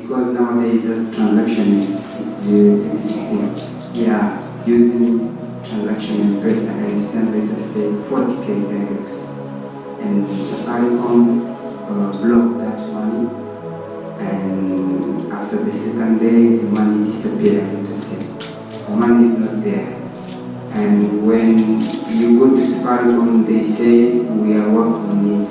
because nowadays this transaction is existing. Yeah, using transaction in person, I send, let us say, 40K directly. And Safaricom blocked that money, and after the second day, the money disappeared, let us say. The money is not there. And when you go to Safaricom, they say, we are working on it.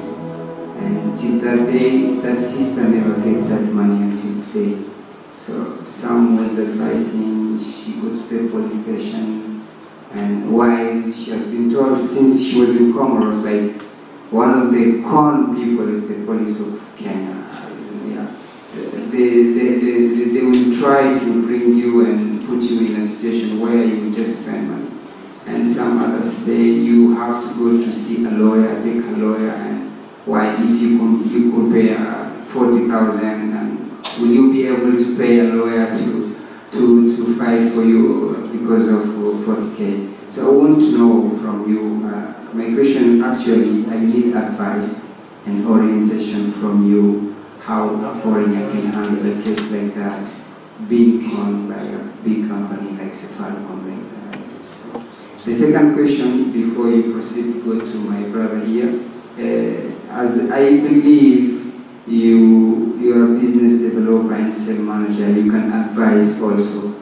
And till that day, that sister never gave that money until today. So some was advising she go to the police station, and while she has been told since she was in Comoros, like one of the con people is the police of Kenya. Yeah. They will try to bring you and put you in a situation where you will just spend money. And some others say you have to go to see a lawyer, take a lawyer, and why if you could pay 40,000, and will you be able to pay a lawyer to fight for you because of 40K? So I want to know from you, my question actually, I need advice and orientation from you, how a foreigner can handle a case like that, being owned by a big company like Safaricom like that. So, the second question, before you proceed, go to my brother here. As I believe you're a business developer and sales manager, you can advise also.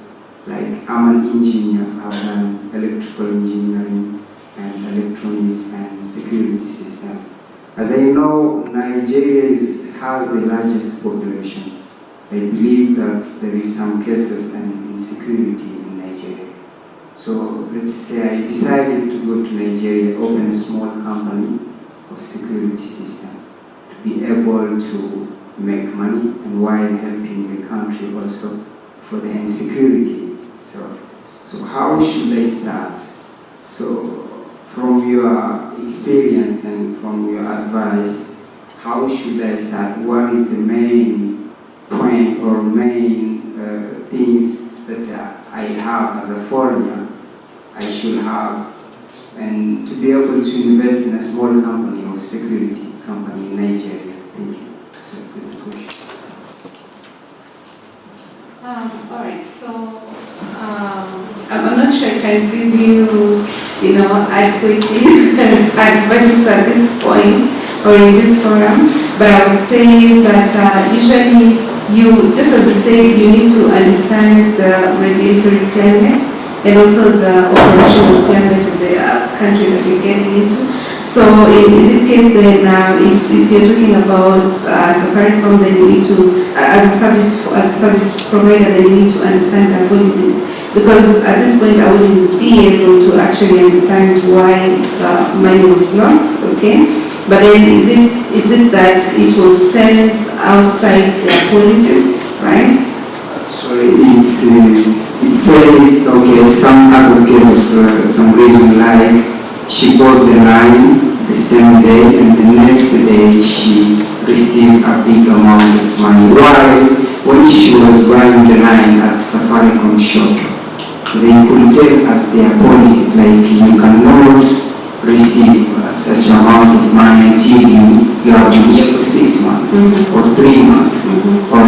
Like I'm an engineer, I've done electrical engineering and electronics and security system. As I know, Nigeria has the largest population. I believe that there is some cases and insecurity in Nigeria. So let's say I decided to go to Nigeria, open a small company of security system to be able to make money and while helping the country also for the insecurity. So how should I start? So from your experience and from your advice, how should I start? What is the main point or main things that I have as a foreigner I should have, and to be able to invest in a small company of security company in Nigeria? Thank you. So that's the question. All right. So I'm not sure I can give you, adequate advice at this point or in this forum, but I would say that usually just as we said, you need to understand the regulatory climate and also the operational climate of the country that you're getting into. So in this case then, if you're talking about Safaricom, then you need to, as a service provider, then you need to understand the policies. Because at this point I wouldn't be able to actually understand why the money was blocked, okay? But then is it that it was sent outside their policies, right? Sorry, it's saying, okay, some others gave us some reason, like she bought the line the same day and the next day she received a big amount of money. While when she was buying the line at Safaricom shop, they could tell us their policies, like you cannot receive such amount of money until you have been here for 6 months or 3 months, or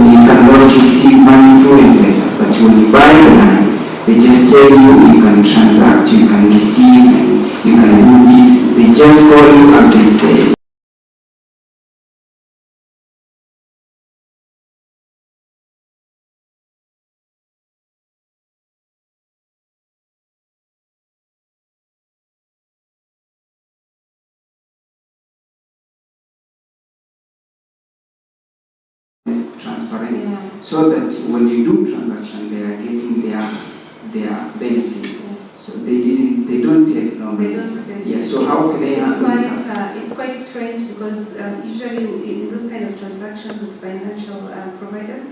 you cannot receive money through M-Pesa. But when you buy the line, they just tell you can transact, you can receive, and you can do this. They just call you as they say. Transparent, yeah. So that when you do transaction, they are getting their benefit. Yeah. So they don't take long. They don't take. Yeah. So how can they handle that? It's quite strange because usually in those kind of transactions with financial providers,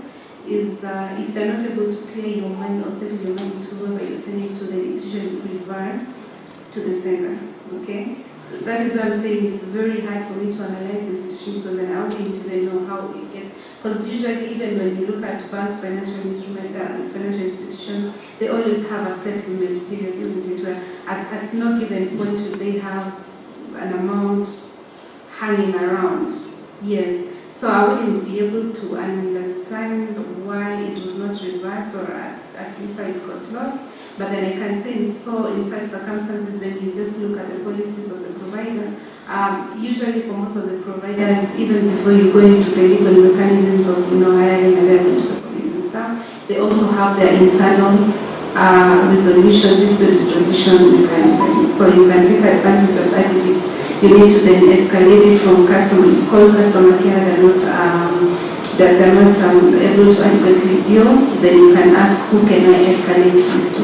is if they're not able to clear your money or settle your money to whoever you're sending to, then it's usually reversed to the sender. Okay. That is why I'm saying it's very hard for me to analyze the situation, because then I wouldn't even know how it gets. Because usually, even when you look at banks, financial institutions, they always have a settlement period, isn't it? Where at no given point should they have an amount hanging around. Yes. So I wouldn't be able to understand why it was not reversed, or at least I got lost. But then I can say in such circumstances, then you just look at the policies of the provider. Usually for most of the providers, even before you go into the legal mechanisms of hiring and going to the police and stuff, they also have their internal dispute resolution mechanisms. So you can take advantage of that if you need to then escalate it from call customer care, they're not able to adequately deal, then you can ask, who can I escalate this to?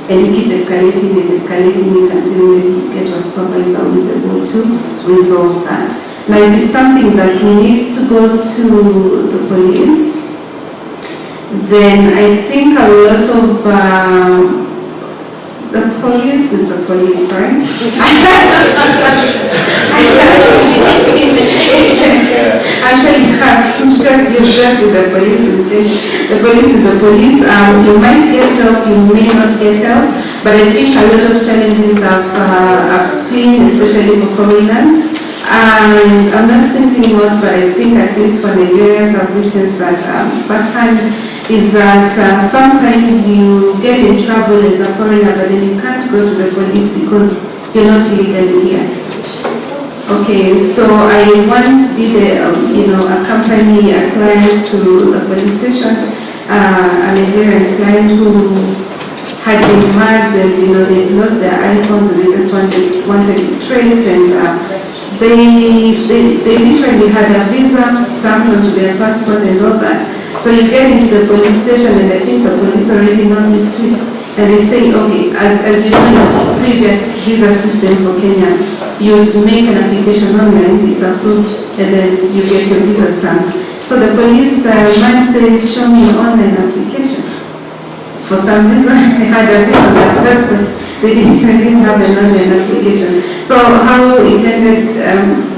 And you keep escalating and escalating it until maybe you get to a supervisor who is able to resolve that. Now, if it's something that needs to go to the police, then I think a lot of the police is the police, right? Actually, I'm sure you've dealt with the police. The police is the police. You might get help, you may not get help, but I think a lot of challenges I've seen, especially for foreigners. And I'm not simply not, but I think at least for Nigerians, I've witnessed that firsthand, is that sometimes you get in trouble as a foreigner, but then you can't go to the police because you're not legally here. Okay, so I once did accompany a client to the police station, a Nigerian client who had been mugged, and they lost their iPhones and they just wanted it traced, and they literally had a visa stamped onto their passport and all that. So you get into the police station, and I think the police already know the streets, and they say, okay, as you know, in the previous visa system for Kenya, you make an application online, it's approved, and then you get your visa stamped. So the police man says, show me your online application. For some reason, they had a visa passport. They didn't have an online application. So how it ended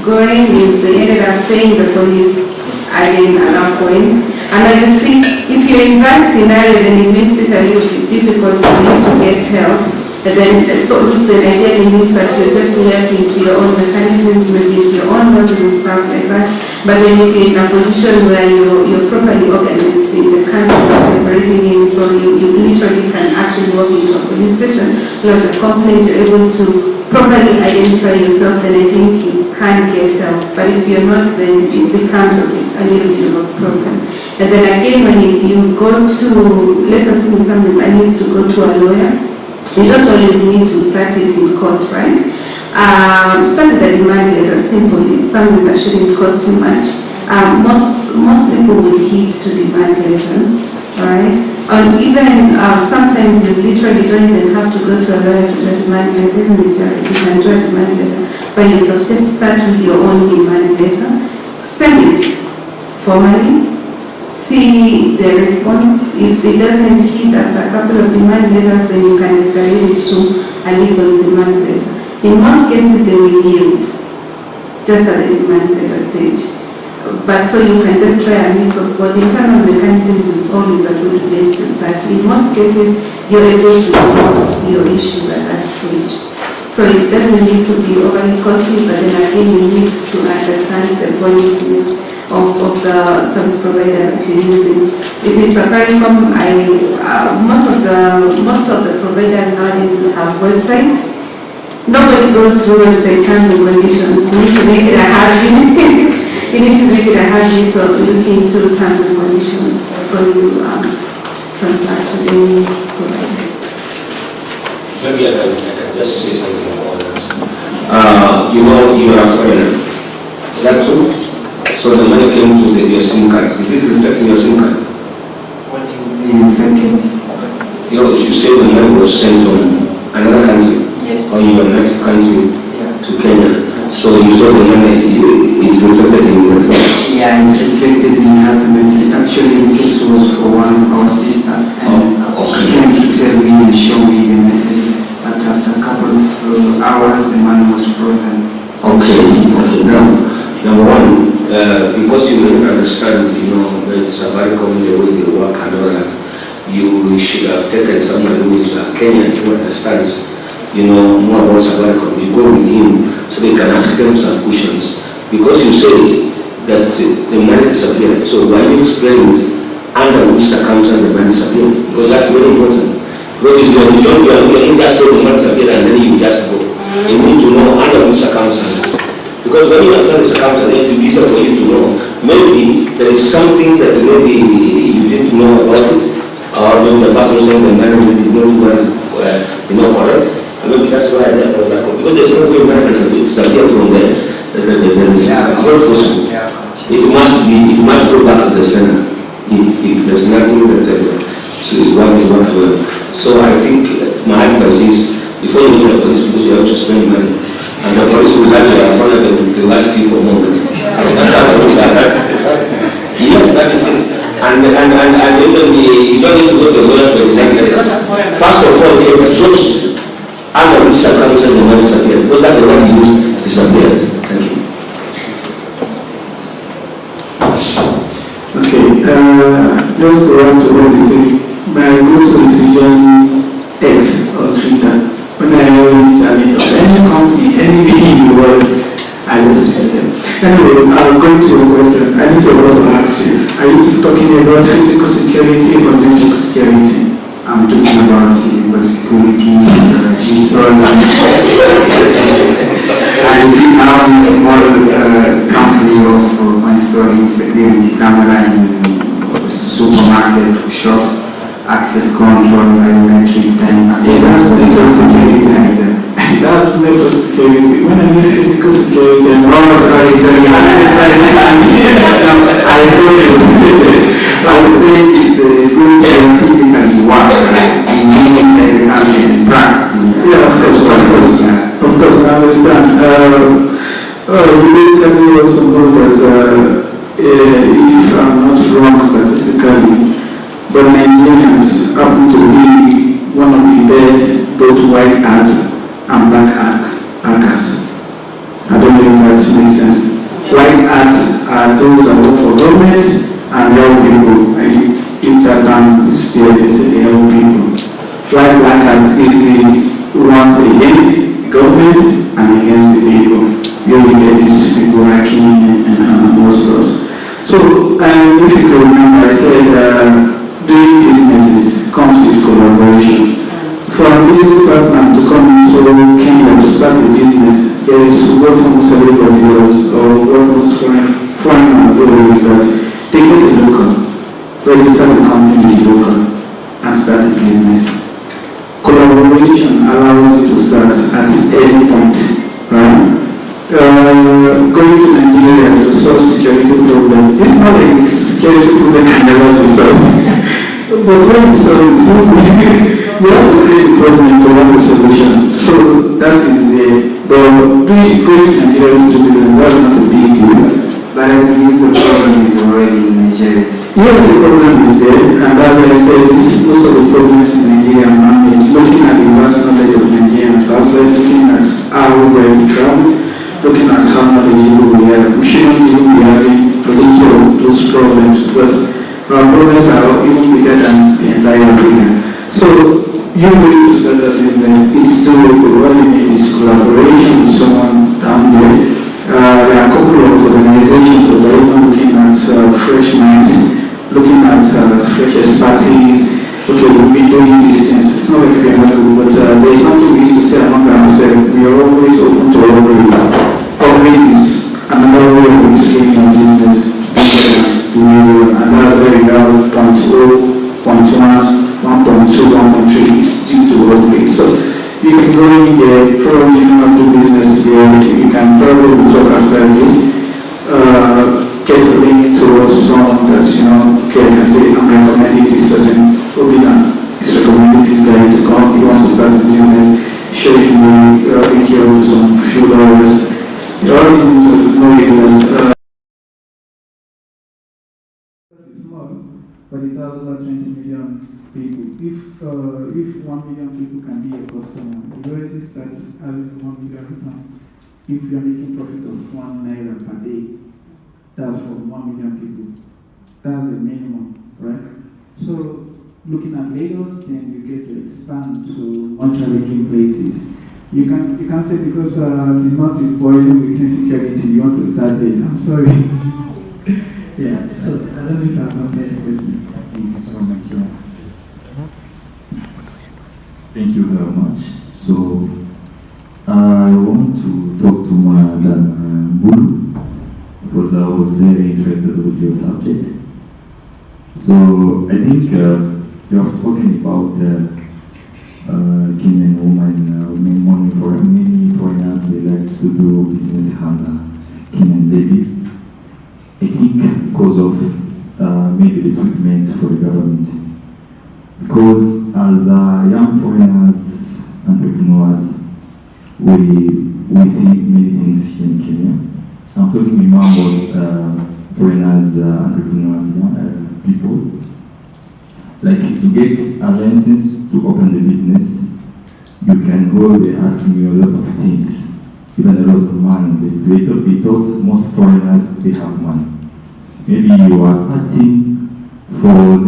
going is they ended up paying the police again at that point. And as you see, if you're in that scenario, then it makes it a little bit difficult for you to get help. And then, so which then ideally means that you're just left into your own mechanisms, maybe into your own losses and stuff like that. But then if you're in a position where you're properly organized in the country that you're operating in, so you literally can actually walk into a police station, lodge a complaint, you're able to properly identify yourself, then I think you can get help. But if you're not, then it becomes a little bit of a problem. And then again, when you go to, let's assume something that needs to go to a lawyer, you don't always need to start it in court, right? Start with a demand letter, simple. It's something that shouldn't cost too much. Most people would heed to demand letters, right? Even sometimes you literally don't even have to go to a lawyer to do a demand letter, isn't it, Jared? You can do a demand letter by yourself. Just start with your own demand letter, send it formally, see the response. If it doesn't hit after a couple of demand letters, then you can escalate it to a legal demand letter. In most cases, they will yield just at the demand letter stage. But so you can just try a mix of both. Internal mechanisms is always a good place to start. In most cases, you're able to resolve your issues at that stage. So it doesn't need to be overly costly, but then again, you need to understand the policies of the service provider that you're using. If it's a Franco-Anglo, most of the providers nowadays will have websites. Nobody goes through website terms and conditions. You need to make it a habit. You need to make it a habit of looking through terms and conditions before you transact with any provider. Maybe I can just say something about that. You are a foreigner. Is that true? So the money came to your SIM card. It is reflecting your SIM card. What do you mean reflecting this? You say the money was sent from another country. Yes. Or your native country to Kenya. So you saw the money, it's reflected in the phone. Yeah, it's reflected in as a message. Actually, the case was for our sister, and she came to tell me and show me the message. But after a couple of hours, the money was frozen. Okay. Now, number one, because you don't understand, it's a very common the way they work and all that. You should have taken someone who is Kenyan who understands, more about Safaricom. You go with him so they can ask them some questions. Because you say that the money disappeared. So when you explain under which circumstances the money disappeared, because that's very important. Because if you don't just know the money disappeared and then you just go. You need to know under which circumstances. Because when you understand the circumstances, it will be easier for you to know. Maybe there is something that maybe you didn't know about it, or maybe the person saying the money maybe not was correct. And maybe that's why that was that. Because there's no way money can disappear from there. It's not possible. It must go back to the center. If there's nothing that so it's one is what to. So I think my advice is before you go to the police, because you have to spend money, and the police will have your phone and they will ask you for more money. That's how I wish I had. Yes, that is it. And even you don't need to go to the lawyer for the letter. First of all, get trust under which circumstances the money disappeared, because that's the one you used disappeared. Thank you. Okay, just to add to what they say, when I go to the region X or Twitter, when I have any challenge of any company, anything in the world, I just tell them. Anyway, I'm going to your question. I need to also ask you, are you talking about physical security or network security? I'm talking about physical security and now it's a small company of installing security camera in supermarket, shops, access control, biometric time. That's network security. That's network security. When I mean physical security, sorry. I would say it's going to physically work in minutes and practicing. Yeah, of course, I understand. We basically also know that if I'm not wrong statistically, but Nigerians happen to be one of the best both white hats and black hackers. I don't know if that makes sense. White hats are those that work for government and help people. If that term is still they say they help people. While black hats basically runs against the government and against the people. You will get these people hacking and all sorts. So, if you can remember, I said doing businesses comes with collaboration. For a business partner to come into Kenya to start a business, there is what almost everybody does, or what most foreign do is that they get a local, register the company in local, and start a business. Collaboration allows you to start at any point, right? Going to Nigeria to solve security problem, it's not like security problem can never be solved. But when it's solved, we have to create a problem to have a solution. So that is going to Nigeria to do business, that's not a big deal. But I believe the problem is already in Nigeria. Yeah, the problem is there, and as I said, most of the problems in Nigeria are managed. Looking at the vast knowledge of Nigerians outside, looking at how we travel, looking at how knowledgeable we are, we shouldn't even be having plenty of those problems, but our problems are even bigger than the entire Africa. So, you really to start a business, it's doable. What you need is collaboration with someone down there. There are a couple of organizations that are even looking at fresh minds, looking at fresh expertise. Okay, we'll be doing these things. It's not like we are not good, but there is something we used to say among ourselves. We are always open to upgrade. Upgrade is another way of explaining our business. And that's where we have 0.0, 0.1, 1.2, 1.3 is due to upgrade. So you can go in there, probably if you have to business here, you can probably talk after this. Get a link to someone that okay, I can say I'm recommending this person. Obina is recommending this guy to come. He wants to start a business. Show him link here to some few dollars. You already need to know that it's small, but it has over 20 million people. If 1 million people can be a customer, you already start having 1 million return. If you are making profit of 1 naira per day, that's for 1 million people. That's the minimum, right? So, looking at Lagos, then you get to expand to more challenging places. You can say because the north is boiling with insecurity, you want to start there. I'm sorry. So, I don't know if I have answered the question. Thank you so much. Thank you very much. So, I want to talk to Madam Bulu because I was very interested with your subject. So, I think you have spoken about Kenyan women, many foreigners, they like to do business under Kenyan ladies. I think because of maybe the treatment for the government. Because as young foreigners, entrepreneurs, we see many things here in Kenya. I'm talking now about foreigners, entrepreneurs, people. Like to get a license to open the business, you can go, they're asking you a lot of things, even a lot of money. They thought most foreigners, they have money. Maybe you are starting from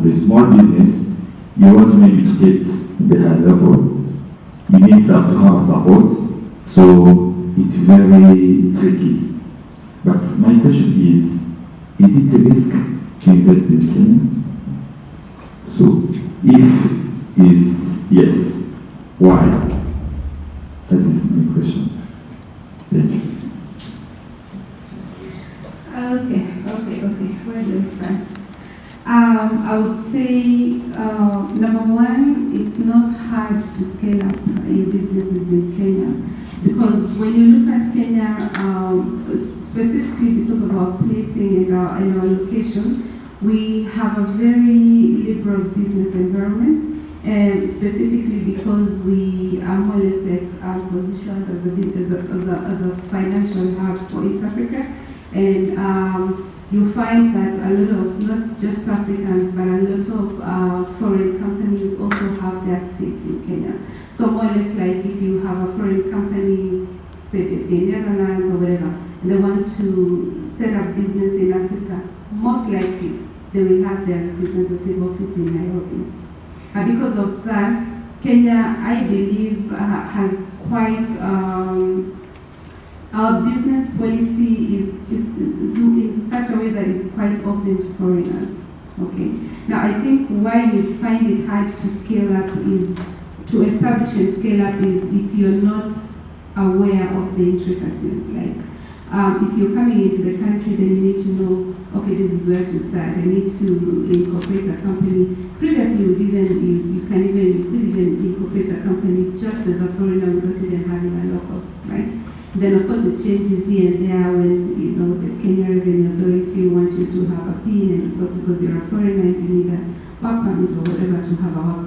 the small business, you want maybe to get the high level. You need to have support, so it's very tricky. But my question is it a risk to invest in Kenya? So, if is yes, why? That is my question. Thank you. Okay. Where do I start? I would say, number one, it's not hard to scale up your businesses in Kenya. Because when you look at Kenya, specifically because of our placing and our location, we have a very liberal business environment. And specifically because we are more or less like positioned as a financial hub for East Africa. And you find that a lot of, not just Africans, but a lot of foreign companies also have their seat in Kenya. So more or less like if you have a foreign company, say based in Netherlands or whatever, and they want to set up business in Africa, most likely they will have their representative office in Nairobi. Because of that, Kenya, I believe, has quite, our business policy is in such a way that it's quite open to foreigners. Okay. Now, I think why you find it hard to scale up is, to establish and scale up is if you're not aware of the intricacies. Like, if you're coming into the country, then you need to know, okay, this is where to start. I need to incorporate a company. Previously, you could even incorporate a company just as a foreigner without even having a local, right? Then of course it changes here and there when the Kenya Revenue Authority want you to have a PIN, and of course because you're a foreigner you need a work permit or whatever to have a work.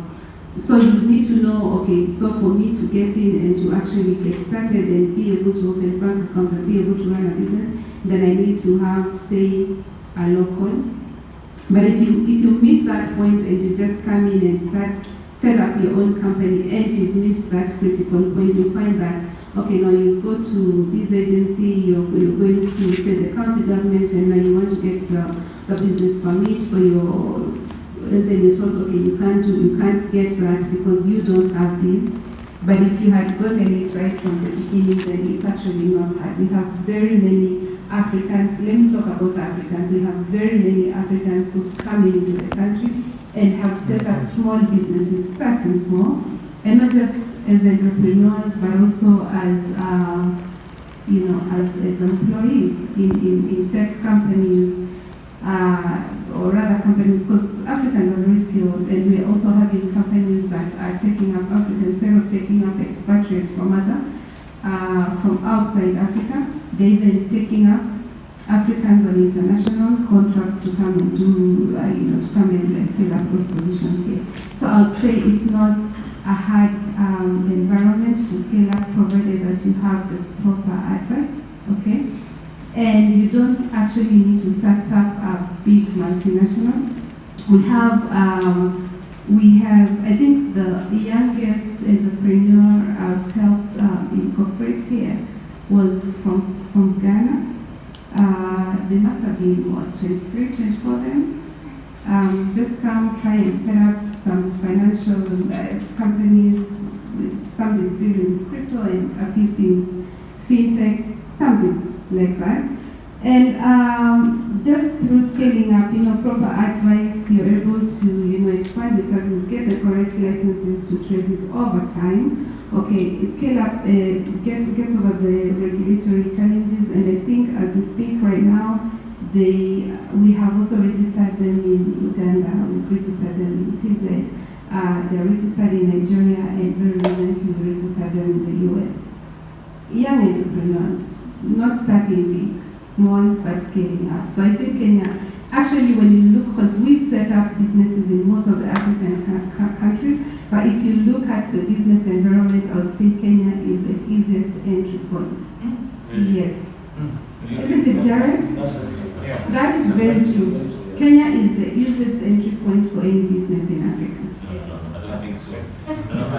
So you need to know, okay, so for me to get in and to actually get started and be able to open bank accounts and be able to run a business, then I need to have, say, a local. But if you miss that point and you just come in and set up your own company and you miss that critical point, you find that, okay, now you go to this agency, you're going to say the county governments, and now you want to get the business permit for your, and then you're told, okay, you can't get that because you don't have this. But if you had gotten it right from the beginning, then it's actually not hard. We have very many Africans, let me talk about Africans, we have very many Africans who come into the country and have set up small businesses, starting small, and not just as entrepreneurs, but also as as employees in tech companies, or other companies, because Africans are very skilled, and we're also having companies that are taking up Africans, instead of taking up expatriates from outside Africa, they're even taking up Africans on international contracts to come and do, to come and fill up those positions here. So I would say it's not a hard environment to scale up, provided that you have the proper advice, okay? And you don't actually need to start up a big multinational. We have, I think the youngest entrepreneur I've helped incorporate here was from Ghana. They must have been, 23, 24 then. Just come, try and set up some financial companies, with something dealing with crypto and a few things, fintech, something like that. And just through scaling up, proper advice, you're able to, expand the services, get the correct licenses to trade with over time. Okay, scale up, get over the regulatory challenges, and I think as we speak right now, we have also registered them in Uganda, we've registered them in TZ, they're registered in Nigeria, and very recently we registered them in the US. Young entrepreneurs, not starting big, small but scaling up. So I think Kenya, actually when you look, because we've set up businesses in most of the African countries, but if you look at the business environment, I would say Kenya is the easiest entry point. Yes. Isn't it, Jared? That is very true. Kenya is the easiest entry point for any business in Africa. I don't think so. I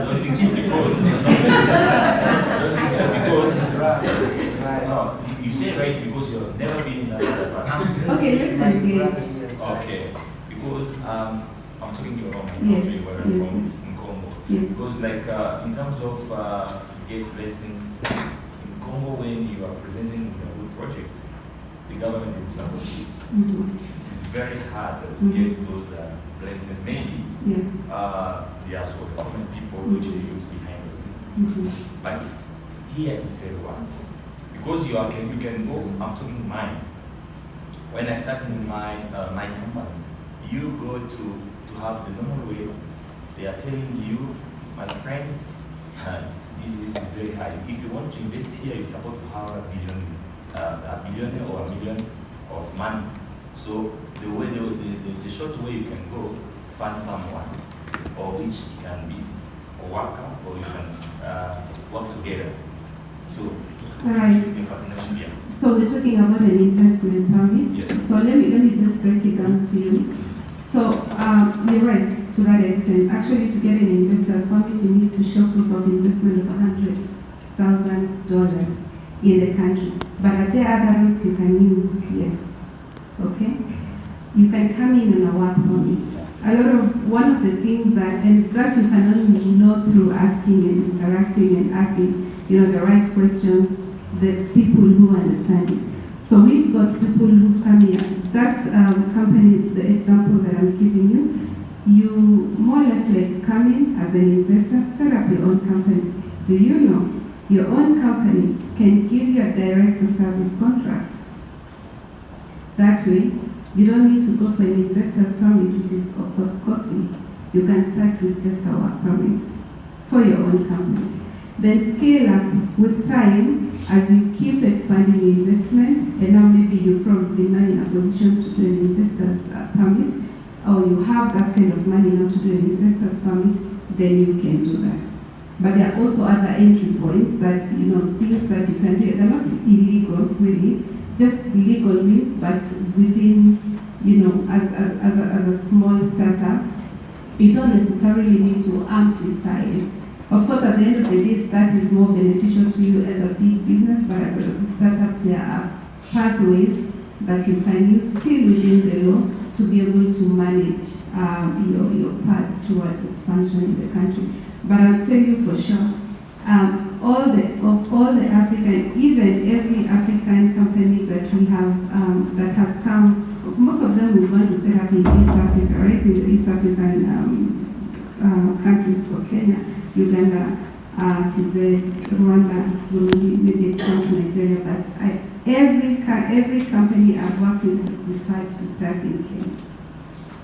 don't think so because you say right because you've never been in another part. Okay, let's engage. Okay, because I'm talking about my Yes, country where I'm from, in Congo. Yes. Because like in terms of get license in Congo, when you are presenting a good project, the government will support you. It's very hard to get those licenses. Maybe there are some government people which they use behind us. But here it's very vast. Because you can go, I'm talking mine. When I started my my company, you go to have the normal way. They are telling you, my friend, this is very high. If you want to invest here, you're supposed to have a billion or a million of money. So the way the short way you can go, find someone, or which can be a worker, or you can work together. So Right. So we're talking about an investment permit. Yes. So let me just break it down to you. So you're right to that extent. Actually, to get an investor's permit, you need to show proof of investment of $100,000 in the country. But are there other routes you can use? Yes. Okay. You can come in on a work permit. One of the things that you can only know through asking and interacting and asking, the right questions, the people who understand it. So we've got people who've come here. That company, the example that I'm giving you more or less like come in as an investor, set up your own company. Do you know your own company can give you a direct to service contract? That way, you don't need to go for an investor's permit, which is of course costly. You can start with just a work permit for your own company. Then scale up with time as you keep expanding your investment, and now maybe you're probably now in a position to do an investor's permit, or you have that kind of money now to do an investor's permit, then you can do that. But there are also other entry points that, things that you can do. They're not illegal, really, just legal means, but within, as a small startup, you don't necessarily need to amplify it. Of course, at the end of the day, that is more beneficial to you as a big business, but as a startup, there are pathways that you can use still within the law to be able to manage your path towards expansion in the country. But I'll tell you for sure, all the African, even every African company that we have that has come, most of them will want to set up in East Africa, right? In the East African countries, so Kenya, Uganda, TZ, Rwanda, Burundi, maybe it's not Nigeria, but every company I've worked with has preferred to start in Kenya.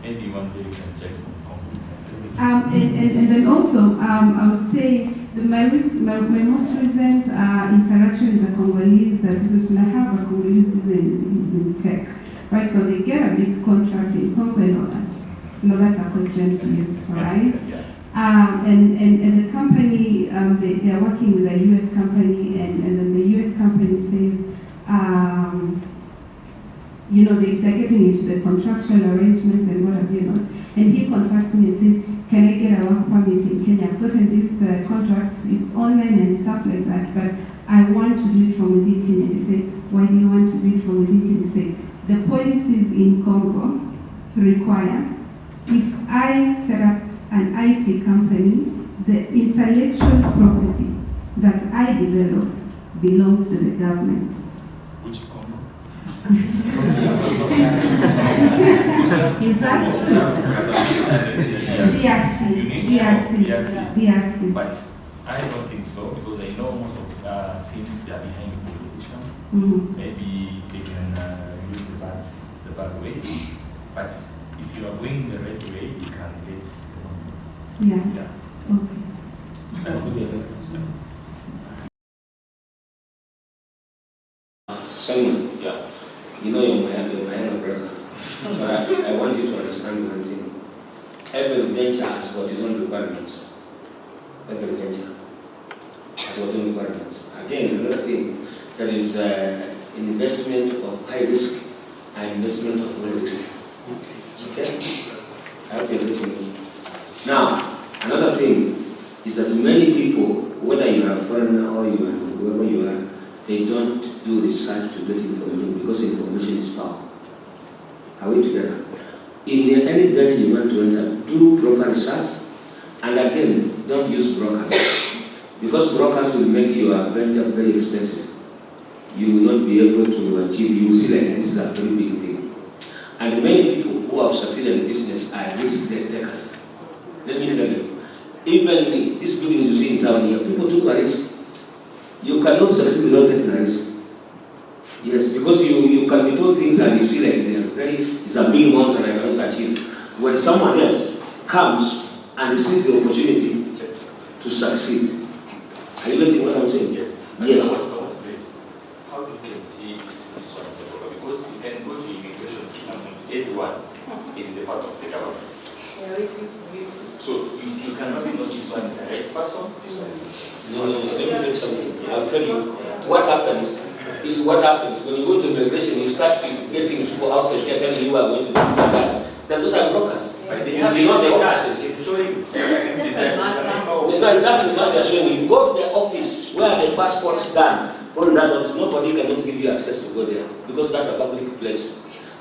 Maybe one day you can check from home. And then also, I would say my most recent interaction with the Congolese business, and I have a Congolese business in tech, right? So they get a big contract in Congo and all that. That's a question to you, all right? Yeah. And the company, they are working with a US company, and then the US company says, they're getting into the contractual arrangements and what have you not. And he contacts me and says, can I get a work permit in Kenya? I've gotten this contract, it's online and stuff like that, but I want to do it from within Kenya. They say, why do you want to do it from within Kenya? They say, the policies in Congo require, if I set up an IT company, the intellectual property that I develop belongs to the government. Which Congo? Is that true? DRC. But I don't think so, because I know most of things that are behind the regulation. Maybe they can use the bad way. But if you are going the right way, you can get the money. Yeah. Okay. That's the Simon, yeah, you know you're my younger brother. So I want you to understand one thing. Every venture has got its own requirements. Every venture has got its own requirements. Again, another thing, there is investment of high risk and investment of low risk. Okay? I hope you're getting me. Now, another thing is that many people, whether you are a foreigner or you are whoever you are, they don't do research to get information, because information is power. Are we together? In any venture you want to enter, do proper research, and again, don't use brokers, because brokers will make your venture very expensive. You will not be able to achieve. You will see like this is a very big thing. And many people who have succeeded in business are risk takers. Let me tell you, even these buildings you see in town here, people took a risk. You cannot succeed without taking a risk. Yes, because you can be told things and you see like it's a big mountain I cannot achieve. When someone else comes and sees the opportunity to succeed. Are you getting what I'm saying? Yes. Yes. How do you can see this one as a problem? Because you can go to immigration, everyone is the part of the government. So you cannot know this one is the right person, this one is. No, let me tell you something. I'll tell you what happens. What happens when you go to immigration, you start getting people outside there telling you are going to do this and that. Then those are brokers. But they have not the offices. Showing. No, it doesn't matter. They're showing you. Go to the office where the passport's done. All that office, nobody cannot give you access to go there, because that's a public place.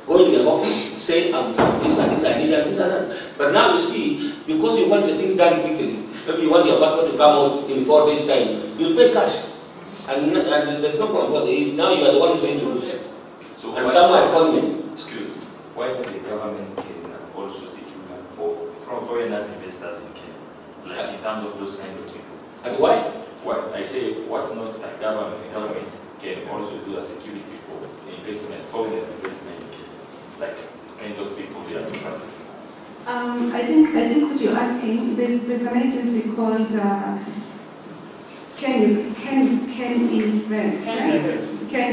Go in the office, say I'm from this and this and this and this and that. But now you see, because you want the things done quickly, maybe you want your passport to come out in 4 days' time, you'll pay cash. And there's no problem. Now you are the one who's going to lose. So and some are coming. Excuse me. Why don't the government can also secure from foreigners investors in Kenya, like in terms of those kind of people? And why? Why? I say, what's not a government? The government can also do a security for investment, foreigners investment in Kenya, like kinds of people they are talking. I think what you're asking, there's an agency called Can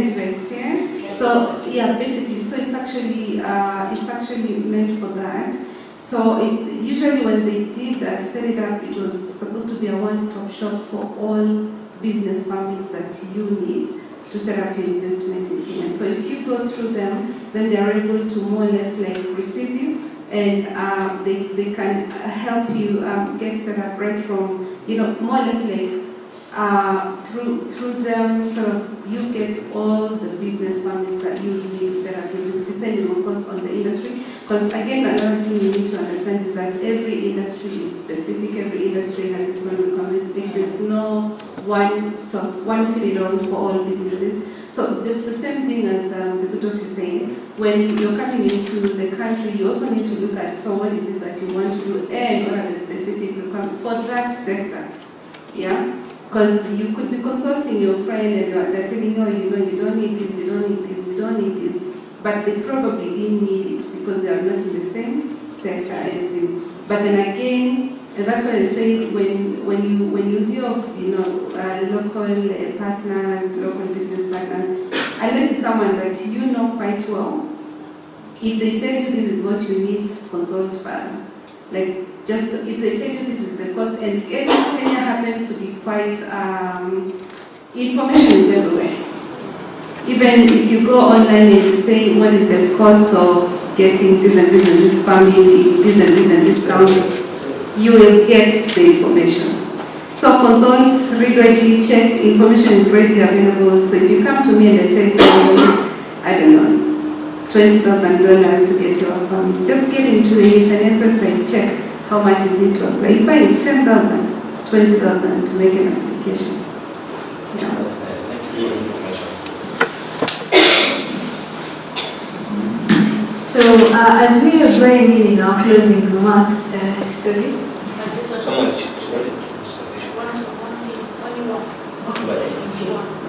Invest. Yeah. So yeah, basically, so it's actually meant for that. So it usually when they did set it up, it was supposed to be a one-stop shop for all business permits that you need to set up your investment in Kenya. So if you go through them, then they are able to more or less like receive you, and they can help you get set up right from, more or less like through them, sort of you get all the business permits that you need to set up your business, depending of course on the industry. Because again, another thing you need to understand is that every industry is specific, every industry has its own requirements. There's no one fit-all for all businesses. So just the same thing as the good doctor is saying, when you're coming into the country, you also need to look at, so what is it that you want to do, and what are the specific requirements for that sector, yeah? Because you could be consulting your friend and they're telling you, you don't need this, you don't need this, you don't need this, but they probably didn't need it because they are not in the same sector as you. But then again, and that's why I say when you hear of local partners, local business partners, unless it's someone that you know quite well, if they tell you this is what you need, consult further. Like just if they tell you this is the cost, and Kenya happens to be quite information is everywhere. Even if you go online and you say what is the cost of getting this and this and this permit, this and this and this county, you will get the information. So consult, read readily, check, information is readily available. So if you come to me and I tell you I don't know, $20,000 to get your permit, just get into the finance website, check how much is it to apply. If it's 10,000, 20,000 to make an application. Yeah. That's nice. Thank you for your information. as we are going in our closing remarks, sorry?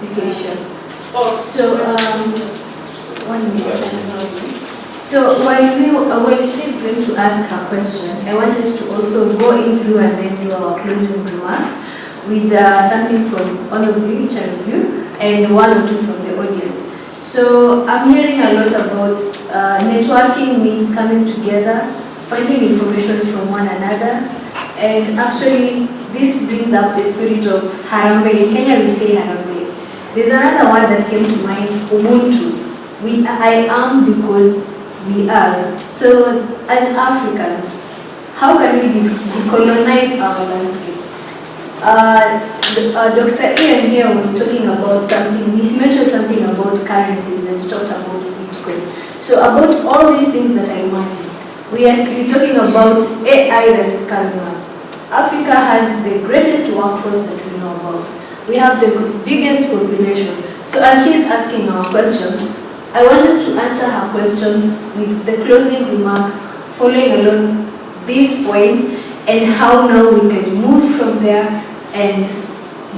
Okay, sure. So while she's going to ask her question, I want us to also go in through and then do our closing remarks with something from all of you, each of you, and one or two from the audience. So I'm hearing a lot about networking means coming together, finding information from one another, and actually this brings up the spirit of Harambe. In Kenya we say Harambe. There's another word that came to mind, Ubuntu. I am because we are. So as Africans, how can we decolonize our landscapes? Dr. Ian here was talking about something, he mentioned something about currencies and he talked about Bitcoin. So about all these things that I imagine, we're talking about AI that is coming up. Africa has the greatest workforce that we know about. We have the biggest population. So as she's asking our questions, I want us to answer her questions with the closing remarks, following along these points, and how now we can move from there and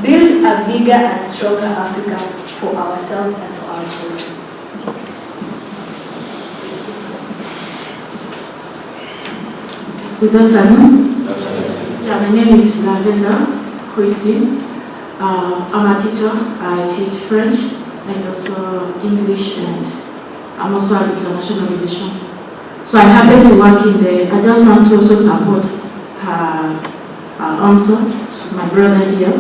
build a bigger and stronger Africa for ourselves and for our children. Yes. Good afternoon. Yeah, my name is Lavenda Christine. I'm a teacher. I teach French and also English, and I'm also an international relation. So I happen to work in the, I just want to also support her answer to my brother here.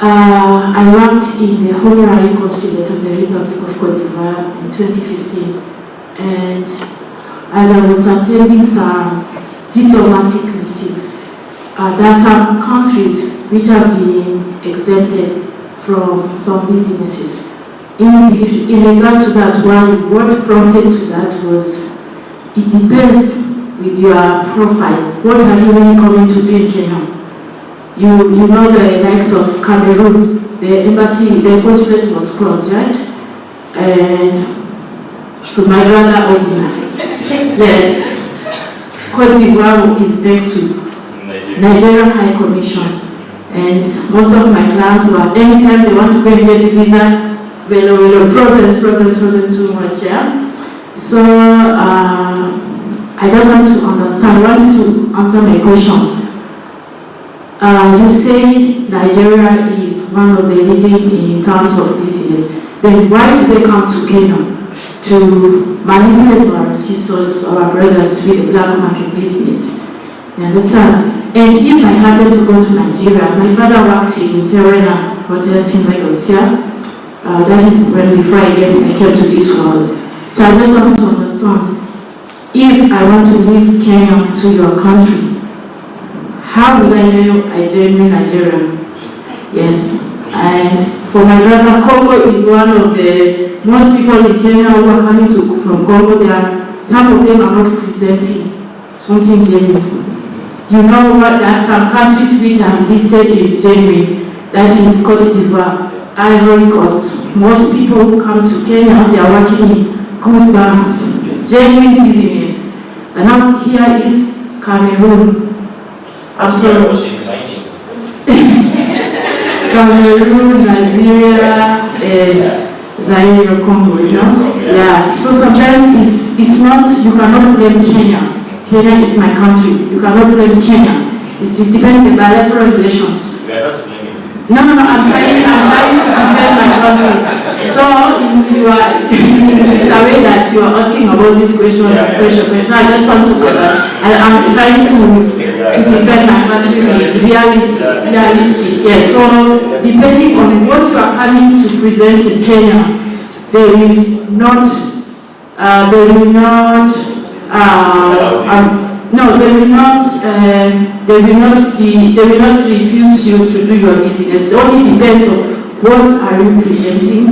I worked in the Honorary Consulate of the Republic of Cote d'Ivoire in 2015, and as I was attending some diplomatic meetings, there are some countries which have been exempted from some businesses. In regards to that, what prompted to that was, it depends with your profile. What are you really coming to do in Kenya? You know the likes of Cameroon, the embassy, the consulate was closed, right? And so my brother Obina, yes, Cote d'Ivoire is next to Nigerian High Commission, and most of my clients were, anytime they want to go and get a visa, problems too much, yeah? So I just want to understand, I want you to answer my question. You say Nigeria is one of the leading in terms of business. Then why do they come to Kenya to manipulate our sisters, our brothers with the black market business? You understand? And if I happen to go to Nigeria, my father worked in Serena Hotels in Lagos, yeah? That is when before I came to this world. So I just want to understand, if I want to leave Kenya to your country, how will I know I genuine Nigerian? Yes. And for my brother, Congo is one of the most people in Kenya who are coming from Congo. Some of them are not presenting something genuine. You know what? There are some countries which are listed in genuine. That is Cote d'Ivoire, Ivory Coast. Most people who come to Kenya, they are working in good banks, genuine business. And now here is Cameroon. I'm sorry. Cameroon, Nigeria, and Zaire, Congo, you know? Yeah. So sometimes it's not, you cannot blame Kenya. Kenya is my country. You cannot blame Kenya. It depends on the bilateral relations. We are not blaming. No, I'm trying to defend my country. So you are, it's a way that you are asking about this question. I just want to, I'm trying to defend my country with reality. Yes. So depending on what you are coming to present in Kenya, they will not refuse you to do your business. It only depends on what are you presenting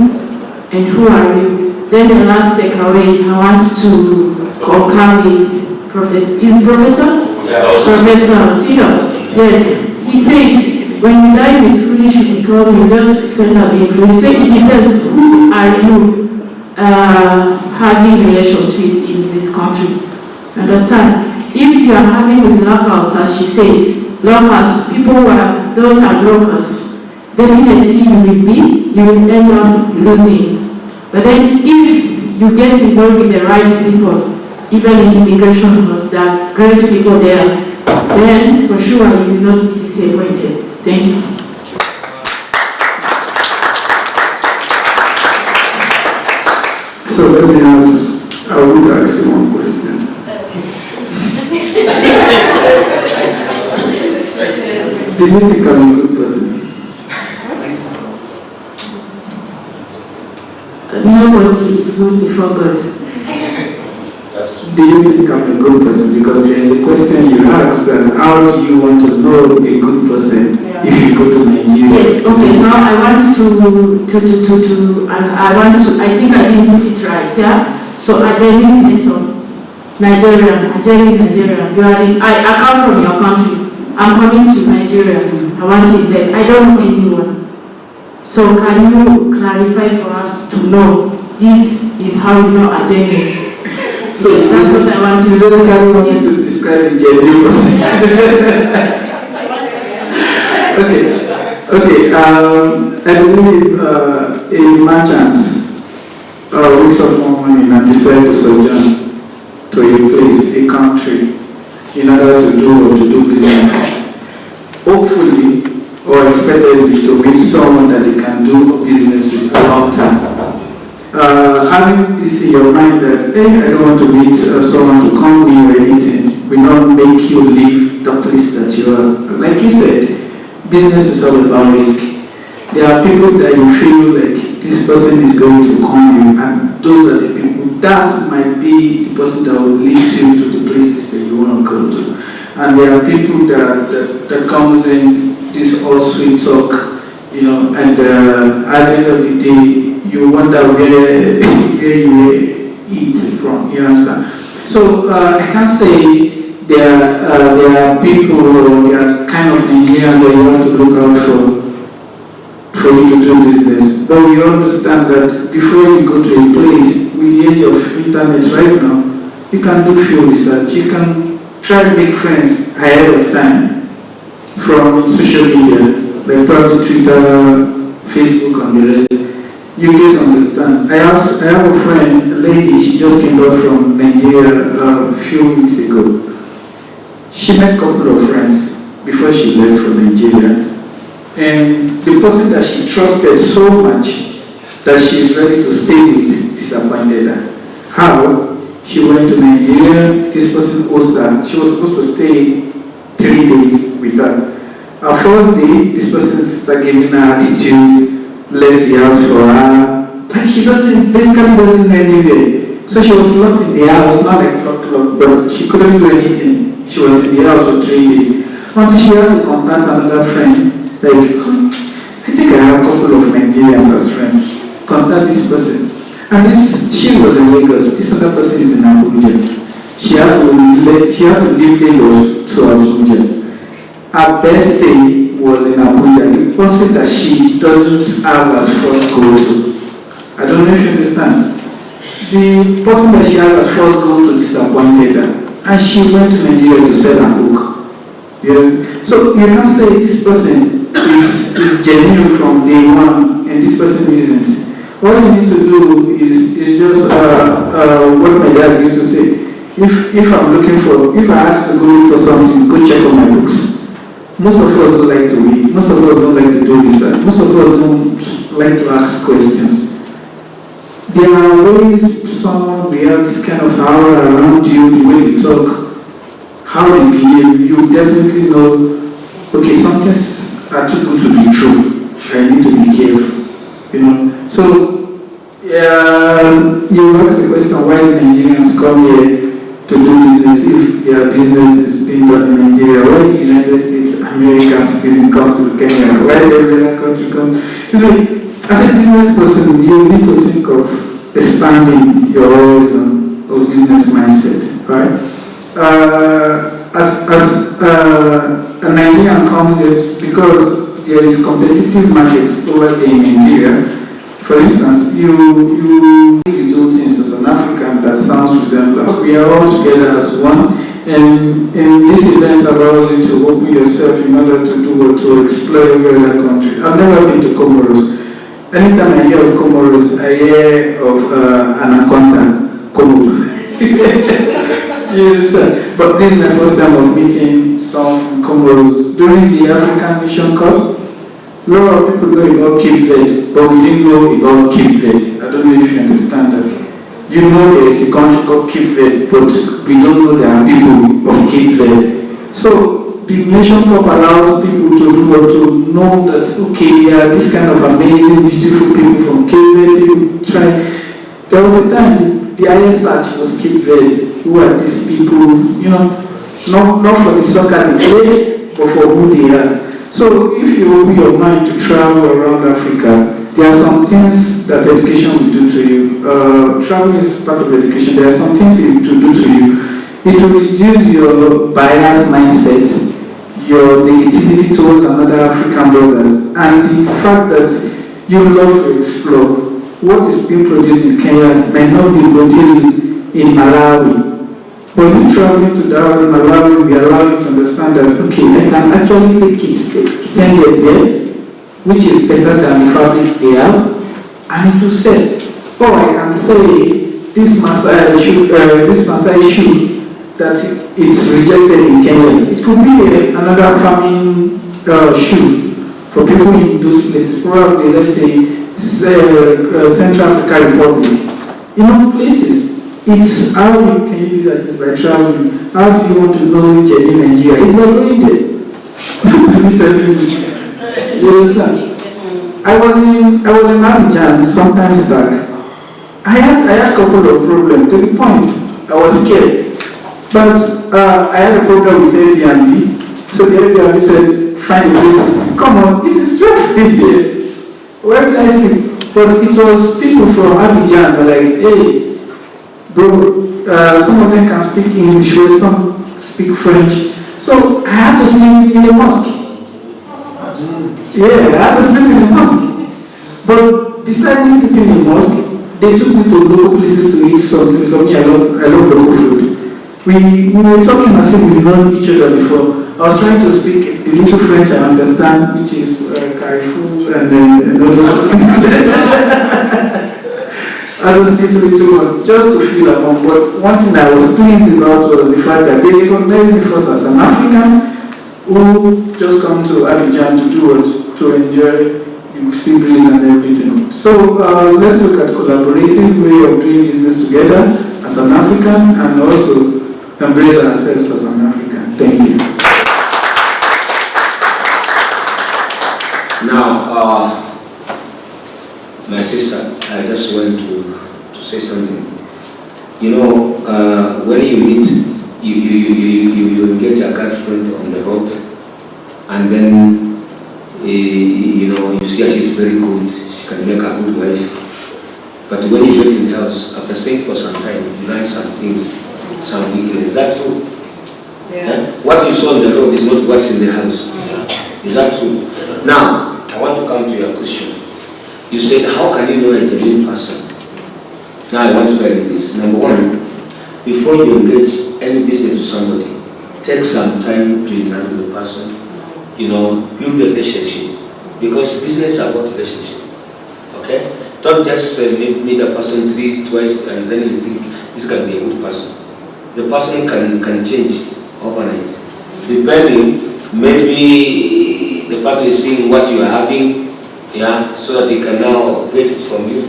and who are you. Then the last takeaway, I want to concur with Professor Sito. Yes, he said, when you die with foolish, you just feel like being foolish. So it depends, who are you having relations with in this country. Understand? If you are having with locals, as she said, locals, people who are, those are locals, definitely you will end up losing. But then if you get involved with the right people, even in immigration laws, there are great people there, then for sure you will not be disappointed. Thank you. So let me ask, I would ask you one question. Do you think I'm a good person? Nobody is good before God. Do you think I'm a good person? Because there is a question you asked that how do you want to know a good person if you go to Nigeria? Yes, okay, now I want I think I didn't put it right, yeah? So a genuine person, Nigerian, I come from your country. I'm coming to Nigeria. I want to invest. I don't know anyone. So can you clarify for us to know this is how you know a genuine? So yes, that's what I want to do. You don't want me to describe a genuine person. Okay. I believe a merchant wakes up one morning and decides to sojourn to a place, a country, in order to do business. Hopefully, or expectedly, to meet someone that they can do business with a long time. Having this in your mind that, hey, I don't want to meet someone to come me or anything, will not make you leave the place that you are. Like you said, business is all about risk. There are people that you feel like this person is going to come you, and those are the people that might be the person that will lead you to the places that you want to go to. And there are people that comes in this all sweet talk, you know, and at the end of the day, you wonder where you eat from, you understand? So I can't say there are people or there are kind of Nigerians that you have to look out for you to do business. But we understand that before you go to a place, with the age of internet right now, you can do field research, you can try to make friends ahead of time from social media, like probably Twitter, Facebook, and the rest. You get to understand. I have a friend, a lady, she just came back from Nigeria a few weeks ago. She met a couple of friends before she left for Nigeria. And the person that she trusted so much that she is ready to stay with disappointed her. How? She went to Nigeria, this person hosted her. She was supposed to stay 3 days with her. Her first day, this person started giving her attitude, left the house for her. But she basically doesn't know anywhere. So she was locked in the house, not like locked, but she couldn't do anything. She was in the house for 3 days. Until she had to contact another friend. Like, I think I have a couple of Nigerians as friends. Contact this person. And she was in Lagos. This other person is in Abuja. She had to leave Lagos to Abuja. Her best day was in Abuja. The person that she doesn't have as first goal to. I don't know if you understand. The person that she has as first goal to disappointed her. And she went to Nigeria to sell her book. Yes. So you can say this person is genuine from day one and this person isn't. All you need to do is just what my dad used to say. If I ask to go look for something, go check on my books. Most of us don't like to read. Most of us don't like to do research. Most of us don't like to ask questions. There are ways someone will have this kind of aura around you, the way they talk, how they behave. You definitely know, okay, some things are too good to be true. I need to be careful. You know. So you ask the question, why do Nigerians come here to do business if their business is being done in Nigeria? Why do United States American citizens come to Kenya? Why do every other country come? You see, as a business person, you need to think of expanding your horizon of business mindset, right? As a Nigerian comes here, because there is competitive market over there in Nigeria, For instance, you do things as an African that sounds resemblance. We are all together as one, and this event allows you to open yourself in order to do or to explore every other country. I've never been to Comoros. Anytime I hear of Comoros, I hear of Anaconda, Komodo. You understand? But this is my first time of meeting some from Comoros. During the African Mission Cup, a lot of people know about Cape Verde, but we didn't know about Cape Verde. I don't know if you understand that. You know there is a country called Cape Verde, but we don't know there are people of Cape Verde. So the Nation Cup allows people to do or to know that, okay, there are this kind of amazing, beautiful people from Cape Verde. People try. There was a time the highest search was Cape Verde. Who are these people? You know, not for the soccer they play, but for who they are. So if you open your mind to travel around Africa, there are some things that education will do to you. Travel is part of education. There are some things it will do to you. It will reduce your bias mindset, your negativity towards another African brothers, and the fact that you love to explore. What is being produced in Kenya may not be produced in Malawi. But you traveling to Malawi, we allow you to understand that, okay, I can actually take Kitenge there, which is better than the fabrics they have, and it will say, oh, I can say this Masai shoe that it's rejected in Kenya. It could be another farming shoe for people in those places, probably, let's say, Central African Republic. You know, places. It's how you can do that is by traveling. How do you want to know which in Nigeria? It's by going there. You understand? I was in Abidjan sometimes back. I had a couple of problems to the point I was scared. But I had a problem with Airbnb. So the Airbnb said, find a place to sleep. Come on, this is traffic here. Where did I sleep? But it was people from Abidjan were like, hey, bro, some of them can speak English, or some speak French. So I had to sleep in the mosque. Yeah, I had to sleep in the mosque. But besides me sleeping in the mosque, they took me to local places to eat something because me, I love local food. We were talking as if we've known each other before. I was trying to speak the little French I understand, which is Carrefour and then I was a little bit too much just to feel at home. But one thing I was pleased about was the fact that they recognized me first as an African who just come to Abidjan to do what? To enjoy the sea breeze and everything. So let's look at collaborative way of doing business together as an African and also embrace ourselves as an African. Thank you. Now, my sister, I just want to say something. You know, when you meet, you get your girlfriend on the road, and then you know you see her, she's very good. She can make a good wife. But when you get in the house, after staying for some time, you learn some things, something. Is that true? Yes. What you saw on the road is not what's in the house. Is that true? Now, I want to come to your question. You said, how can you know a genuine person? Now I want to tell you this. Number one, before you engage any business with somebody, take some time to interact with the person. You know, build a relationship. Because business is about relationship. Okay? Don't just meet a person twice and then you think this can be a good person. The person can change overnight. Depending, maybe the person is seeing what you are having, yeah, so that they can now get it from you.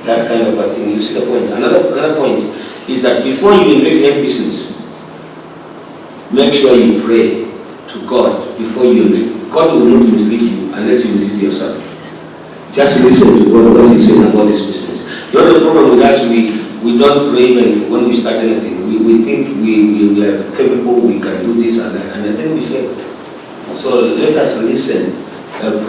That kind of a thing. You see the point. Another point is that before you engage in business, make sure you pray to God before you engage. God will not mislead you unless you mislead yourself. Just listen to God, what He's saying about this business. The other problem with us, we don't pray even when we start anything. We think we are capable, we can do this and that, and then we fail. So let us listen,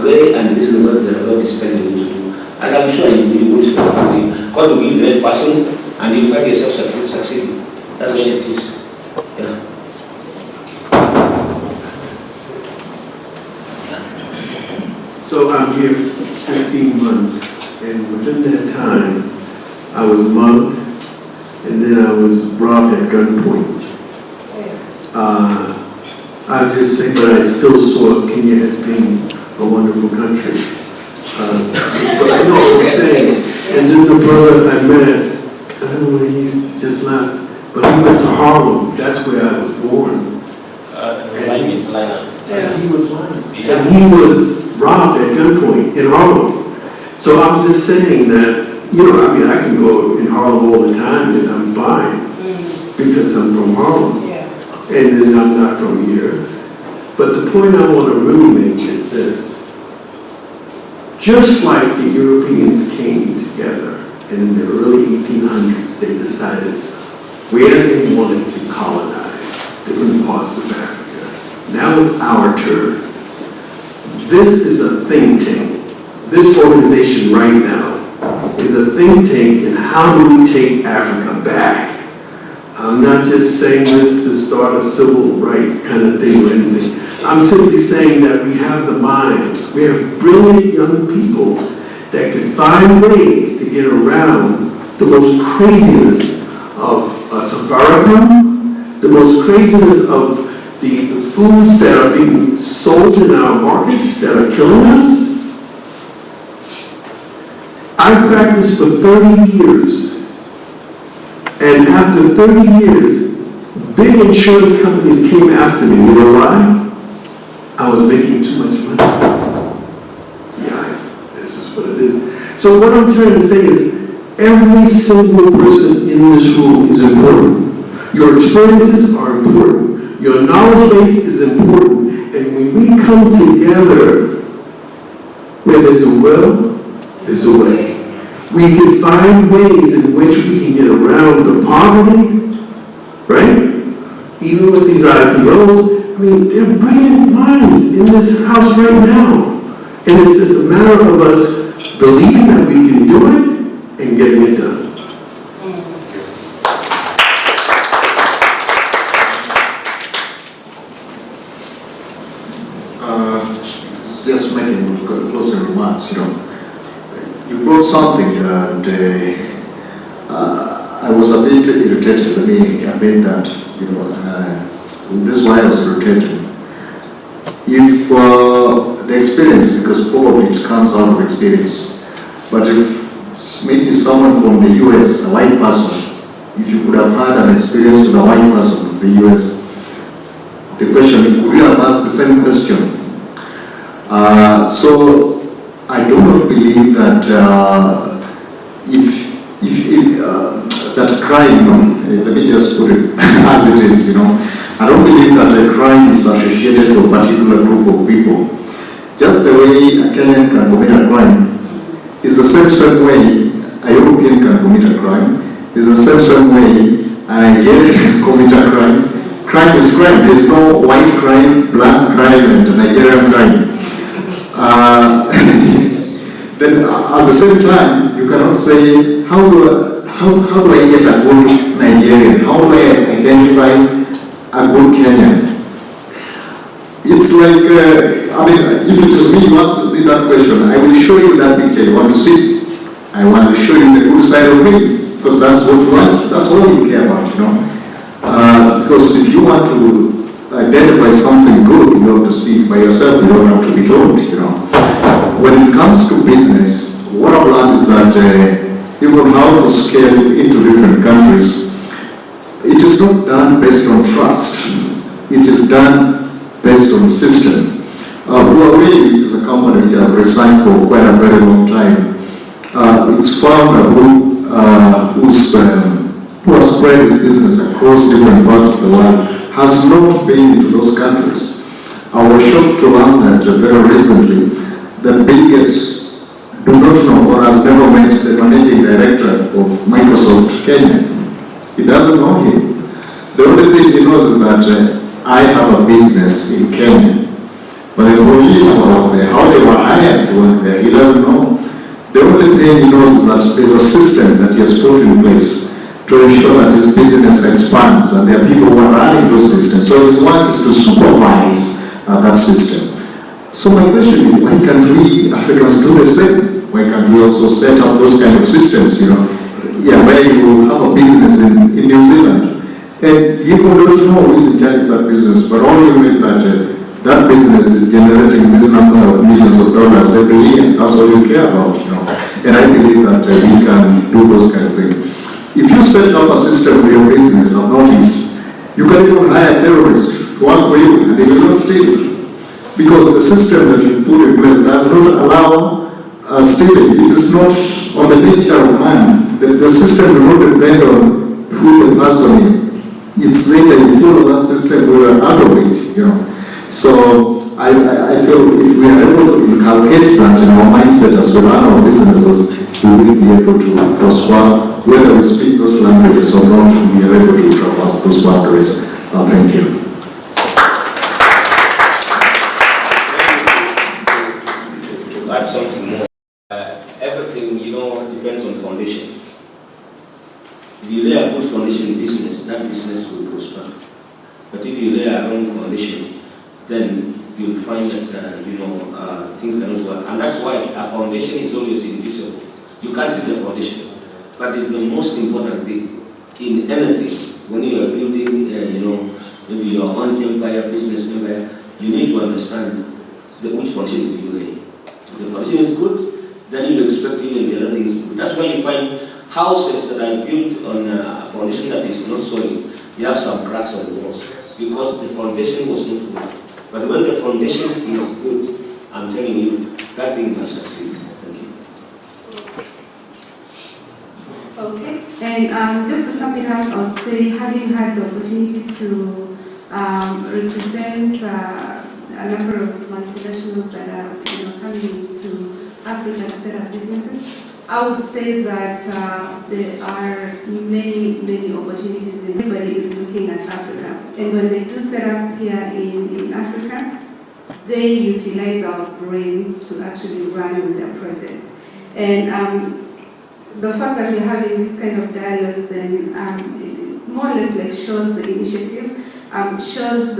pray and listen to what the Lord is telling you to do. And I'm sure you will fail. God will give the right person and you'll find yourself succeeding. That's what it is. Yeah. So I'm here 15 months And within that time, I was mugged, and then I was robbed at gunpoint. I just say, but I still saw Kenya as being a wonderful country. But I know what I'm saying. And then the brother I met, I don't know, he's just left, but he went to Harlem. That's where I was born. Linus. And he was Linus. Yeah. And he was robbed at gunpoint in Harlem. So I was just saying that, you know, I mean, I can go in Harlem all the time and I'm fine because I'm from Harlem. Yeah. And then I'm not from here. But the point I want to really make is this. Just like the Europeans came together and in the early 1800s, they decided where they wanted to colonize different parts of Africa. Now it's our turn. This is a think tank. This organization right now is a think tank in how do we take Africa back. I'm not just saying this to start a civil rights kind of thing or anything. I'm simply saying that we have the minds. We have brilliant young people that could find ways to get around the most craziness of Safaricom, the most craziness of the foods that are being sold in our markets that are killing us. I practiced for 30 years. And after 30 years, big insurance companies came after me. You know why? I was making too much money. Yeah, this is what it is. So what I'm trying to say is, every single person in this room is important. Your experiences are important. Your knowledge base is important. And when we come together, where there's a will, there's a way. We can find ways in which we can get around the poverty, right? Even with these IPOs, I mean, they're brilliant minds in this house right now. And it's just a matter of us believing that we can do it and getting it done. Just making closing remarks, you know. You brought something and I was a bit irritated. Let me admit that, you know, this is why I was irritated. If the experience, because probably it comes out of experience, but if maybe someone from the US, a white person, if you could have had an experience with a white person from the US, the question, you could have asked the same question. So I do not believe that that crime, let me just put it as it is, you know, I don't believe that a crime is associated to a particular group of people. Just the way a Kenyan can commit a crime is the same way a European can commit a crime. It's the same way a Nigerian can commit a crime. Crime is crime. There's no white crime, black crime, and Nigerian crime. Then at the same time, you cannot say, how do I get a good Nigerian? How do I identify a good Kenyan? It's like, I mean, if it is me you ask me that question, I will show you that picture you want to see. I want to show you the good side of me, because that's what you want. That's all you care about, you know. Because if you want to identify something good, you have to see it by yourself. You don't have to be told, you know. When it comes to business, what I've learned is that even how to scale into different countries, it is not done based on trust. It is done based on system. Huawei, which is a company which I've resigned for quite a very long time, its founder who has spread his business across different parts of the world has not been into those countries. I was shocked to learn that very recently that Bill Gates do not know or has never met the managing director of Microsoft Kenya. He doesn't know him. The only thing he knows is that I have a business in Kenya. But the employees who are out there, how they were hired to work there, he doesn't know. The only thing he knows is that there's a system that he has put in place to ensure that his business expands, and there are people who are running those systems. So his work is to supervise that system. So my question is, why can't we Africans do the same? why can't we also set up those kind of systems, yeah, where you have a business in New Zealand, and you don't know who is in charge of that business, but all you know is that that business is generating this number of millions of dollars every year. That's all you care about, And I believe that we can do those kind of things. If you set up a system for your business, I've noticed, you can even hire terrorists to work for you, and they will not steal. Because the system that you put in place does not allow stealing. It is not on the nature of man. The system will not depend on who the person is. It's later you follow that system, we are out of it, So I feel if we are able to inculcate that in our mindset as we run our businesses, we will be able to prosper, whether we speak those languages or not, we are able to traverse those boundaries. Thank you. To add something more, everything, depends on foundation. If you lay a good foundation in business, that business will prosper. But if you lay a wrong foundation, then you'll find that, things cannot work. And that's why a foundation is always invisible. You can't see the foundation. But it's the most important thing in anything. When you are building, maybe your own empire, business empire, you need to understand which foundation do you lay. If the foundation is good, then you'll expect even the other things to be good. That's why you find houses that are built on a foundation that is not solid, they have some cracks on the walls because the foundation was not good. But when the foundation is good, I'm telling you, that thing must succeed. Thank you. Okay, and just to sum it up, I would say having had the opportunity to represent a number of multinationals that are coming to Africa to set up businesses, I would say that there are many opportunities. Everybody is looking at Africa. And when they do set up here in Africa, they utilize our brains to actually run with their projects. And the fact that we're having this kind of dialogues then it more or less like shows the initiative, shows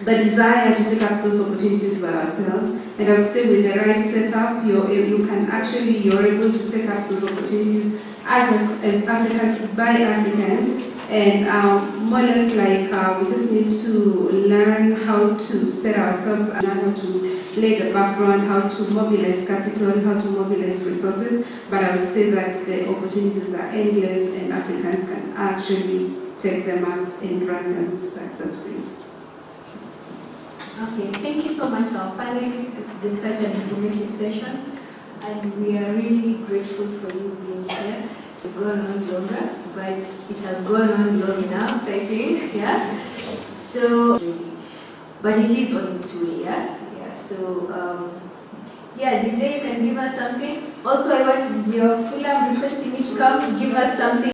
the desire to take up those opportunities by ourselves. And I would say with the right setup, you're able to take up those opportunities as Africans, by Africans. And more or less like we just need to learn how to set ourselves up, how to lay the background, how to mobilize capital, how to mobilize resources. But I would say that the opportunities are endless and Africans can actually take them up and run them successfully. Okay, thank you so much, our panelists. It's been such an informative session, and we are really grateful for you being here. It's gone on longer, but it has gone on long enough, I think, yeah? So, but it is on its way, yeah? Yeah, so, yeah, DJ, you can give us something. Also, I want your Fulham requesting you to come give us something.